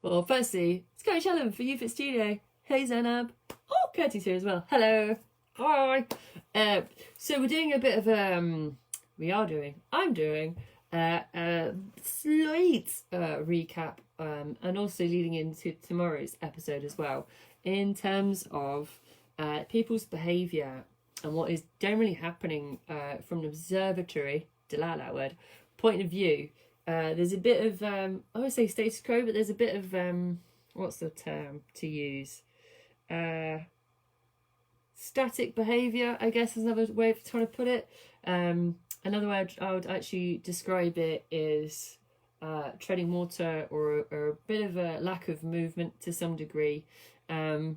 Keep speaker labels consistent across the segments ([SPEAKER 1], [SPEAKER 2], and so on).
[SPEAKER 1] Well, firstly, it's Coach Helen for Youth at Studio. Hey Zainab. Oh, Curtis here as well. Hello. Hi. So we're doing a bit of I'm doing a slight recap and also leading into tomorrow's episode as well in terms of people's behaviour and what is generally happening from an observatory, delay that word, point of view. There's a bit of I would say status quo, but there's a bit of what's the term to use? Static behaviour, I guess, is another way of trying to put it. Another way I would actually describe it is treading water, or a bit of a lack of movement to some degree. And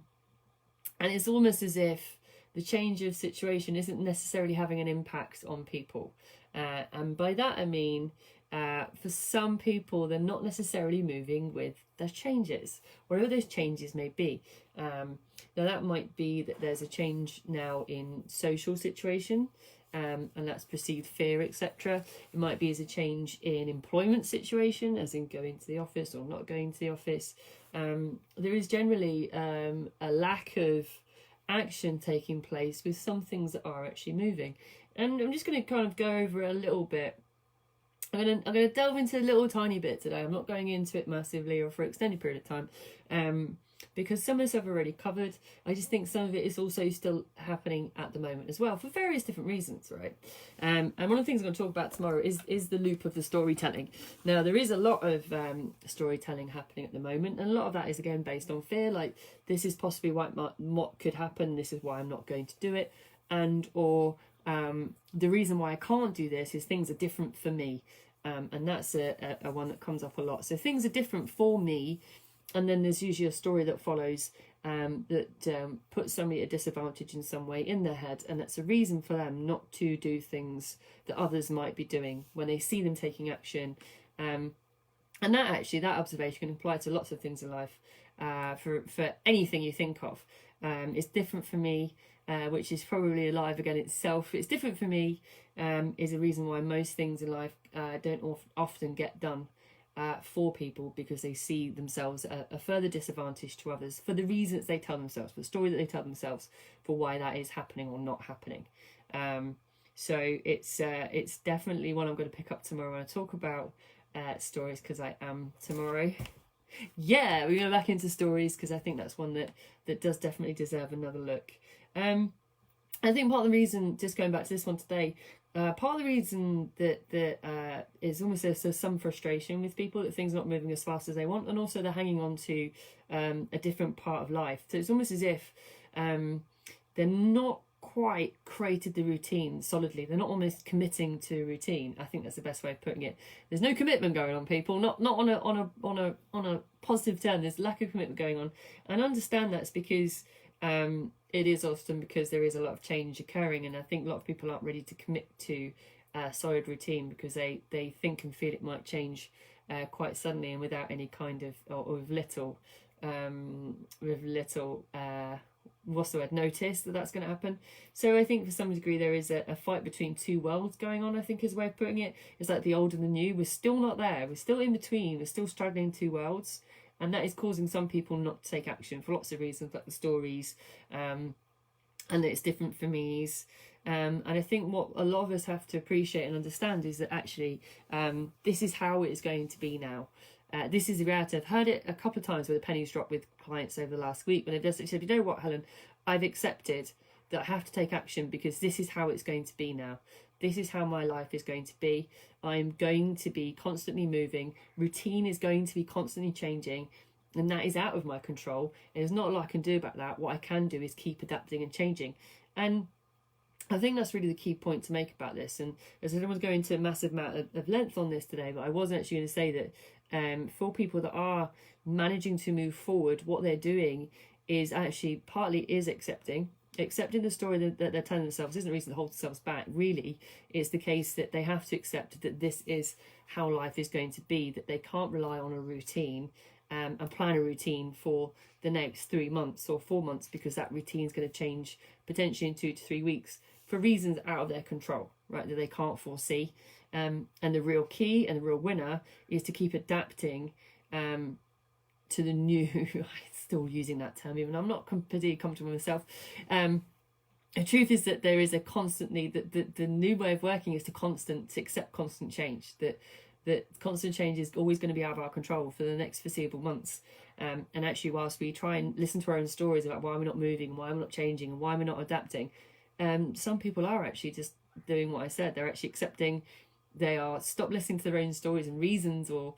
[SPEAKER 1] it's almost as if the change of situation isn't necessarily having an impact on people. And by that I mean, for some people, they're not necessarily moving with the changes, whatever those changes may be. Now that might be that there's a change now in social situation, and that's perceived fear, etc. It might be as a change in employment situation, as in going to the office or not going to the office. There is generally a lack of action taking place with some things that are actually moving. And I'm just going to kind of go over a little bit. I'm going to delve into a little tiny bit today. I'm not going into it massively or for an extended period of time, because some of this I've already covered. I just think some of it is also still happening at the moment as well, for various different reasons, right? And one of the things I'm going to talk about tomorrow is the loop of the storytelling. Now, there is a lot of storytelling happening at the moment, and a lot of that is, again, based on fear. Like, this is possibly what could happen, this is why I'm not going to do it, or the reason why I can't do this is things are different for me. And that's a one that comes up a lot. So things are different for me, and then there's usually a story that follows that puts somebody at a disadvantage in some way in their head, and that's a reason for them not to do things that others might be doing when they see them taking action. And that observation can apply to lots of things in life, for anything you think of. It's different for me, which is probably alive again itself. It's different for me is a reason why most things in life don't often get done for people, because they see themselves at a further disadvantage to others for the reasons they tell themselves, for the story that they tell themselves, for why that is happening or not happening. So it's definitely one I'm going to pick up tomorrow when I talk about stories, because I am tomorrow. Yeah, we're going back into stories, because I think that's one that does definitely deserve another look. I think part of the reason, just going back to this one today, part of the reason that is almost there's some frustration with people that things are not moving as fast as they want, and also they're hanging on to a different part of life. So it's almost as if they're not quite created the routine solidly. They're not almost committing to routine. I think that's the best way of putting it. There's no commitment going on, people. Not on a positive term. There's lack of commitment going on, and I understand that's because it is often because there is a lot of change occurring, and I think a lot of people aren't ready to commit to solid routine because they think and feel it might change quite suddenly and without any kind of, or with little what's the word, notice that that's going to happen. So I think for some degree there is a fight between two worlds going on, I think is a way of putting it. It's like the old and the new. We're still not there. We're still in between. We're still straddling two worlds. And that is causing some people not to take action for lots of reasons, like the stories, and it's different for me's. And I think what a lot of us have to appreciate and understand is that actually this is how it is going to be now. This is the reality. I've heard it a couple of times where the pennies dropped with clients over the last week when they've just said, you know what, Helen, I've accepted that I have to take action because this is how it's going to be now. This is how my life is going to be. I'm going to be constantly moving. Routine is going to be constantly changing, and that is out of my control. There's not a lot I can do about that. What I can do is keep adapting and changing. And I think that's really the key point to make about this. And as I don't want to go into a massive amount of length on this today, but I was actually going to say that for people that are managing to move forward, what they're doing is actually partly is accepting the story that they're telling themselves isn't a reason to hold themselves back. Really, it's the case that they have to accept that this is how life is going to be, that they can't rely on a routine and plan a routine for the next 3 months or 4 months, because that routine is going to change potentially in 2 to 3 weeks for reasons out of their control, right, that they can't foresee. And the real key and the real winner is to keep adapting to the new. I'm still using that term, even I'm not particularly comfortable with myself. The truth is that there is a constant need, that the new way of working is to accept constant change, that constant change is always going to be out of our control for the next foreseeable months. And actually, whilst we try and listen to our own stories about why we're not moving, and why we're not changing, and why we're not adapting, some people are actually just doing what I said. They're actually accepting. They are stop listening to their own stories and reasons, or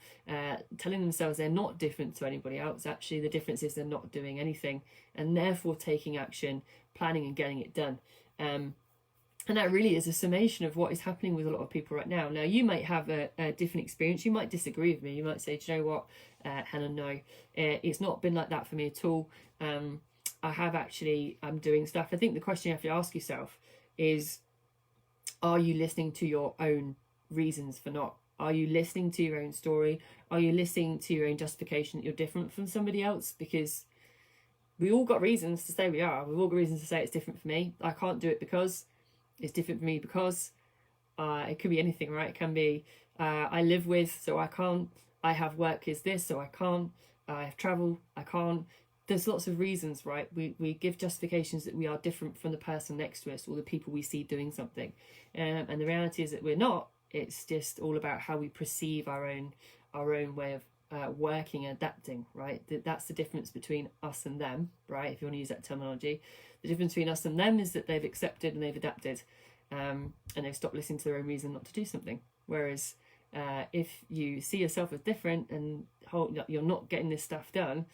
[SPEAKER 1] telling themselves they're not different to anybody else. Actually, the difference is they're not doing anything, and therefore taking action, planning and getting it done. And that really is a summation of what is happening with a lot of people right now. Now, you might have a different experience. You might disagree with me. You might say, do you know what, Helen, no, it's not been like that for me at all. I'm doing stuff. I think the question you have to ask yourself is, are you listening to your own reasons for not? Are you listening to your own story? Are you listening to your own justification that you're different from somebody else? Because we all got reasons to say we are. We've all got reasons to say it's different for me. I can't do it because it's different for me, because it could be anything, right? It can be I live with, so I can't. I have work is this, so I can't. I have travel, I can't. There's lots of reasons, right? We give justifications that we are different from the person next to us or the people we see doing something. And the reality is that we're not. It's just all about how we perceive our own way of working and adapting, right? That's the difference between us and them, right? If you want to use that terminology. The difference between us and them is that they've accepted and they've adapted, and they've stopped listening to their own reason not to do something. Whereas if you see yourself as different and you're not getting this stuff done,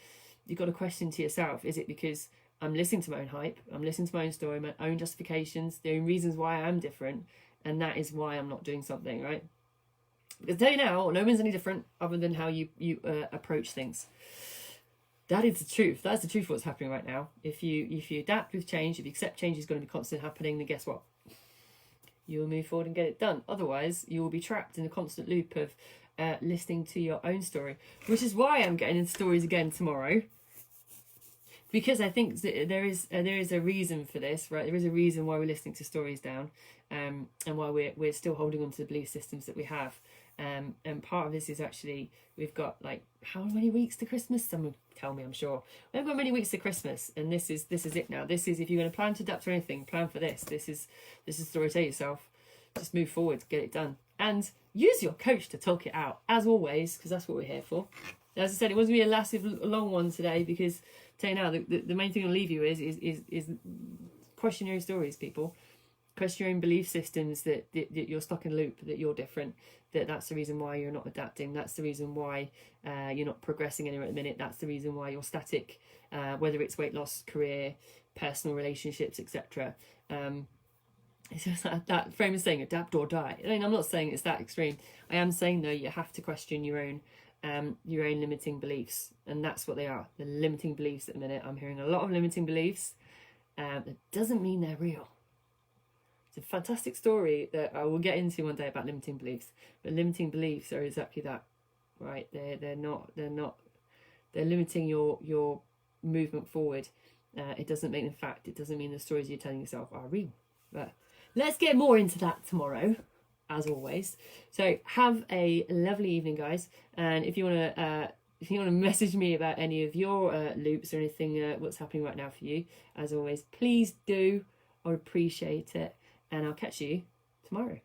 [SPEAKER 1] you've got to question to yourself, is it because I'm listening to my own hype, I'm listening to my own story, my own justifications, the own reasons why I am different, and that is why I'm not doing something, right? Because tell you now, no one's any different other than how you approach things. That is the truth. That's the truth of what's happening right now. If you adapt with change, if you accept change is going to be constantly happening, then guess what? You will move forward and get it done. Otherwise, you will be trapped in a constant loop of listening to your own story, which is why I'm getting into stories again tomorrow. Because I think that there is a reason for this, right? There is a reason why we're listening to stories down, and why we're still holding on to the belief systems that we have. And part of this is actually, we've got like how many weeks to Christmas? Someone tell me, I'm sure. We've got many weeks to Christmas, and this is it now. This is, if you're going to plan to adapt to anything, plan for this. This is the story to tell yourself. Just move forward, get it done, and use your coach to talk it out, as always, because that's what we're here for. As I said, it wasn't going to be a long one today, because I'll tell you now, the main thing I'll leave you is question your own stories, people. Question your own belief systems that you're stuck in a loop, that you're different, that's the reason why you're not adapting, that's the reason why you're not progressing anywhere at the minute, that's the reason why you're static, whether it's weight loss, career, personal relationships, etc. It's just that frame of saying adapt or die. I mean, I'm not saying it's that extreme. I am saying, though, you have to question your own limiting beliefs, and that's what they are. The limiting beliefs at the minute. I'm hearing a lot of limiting beliefs. That doesn't mean they're real. It's a fantastic story that I will get into one day about limiting beliefs. But limiting beliefs are exactly that, right? They're limiting your movement forward. It doesn't mean, in fact, it doesn't mean the stories you're telling yourself are real. But let's get more into that tomorrow, as always. So have a lovely evening, guys. And if you want to message me about any of your loops or anything, what's happening right now for you, as always, please do. I would appreciate it. And I'll catch you tomorrow.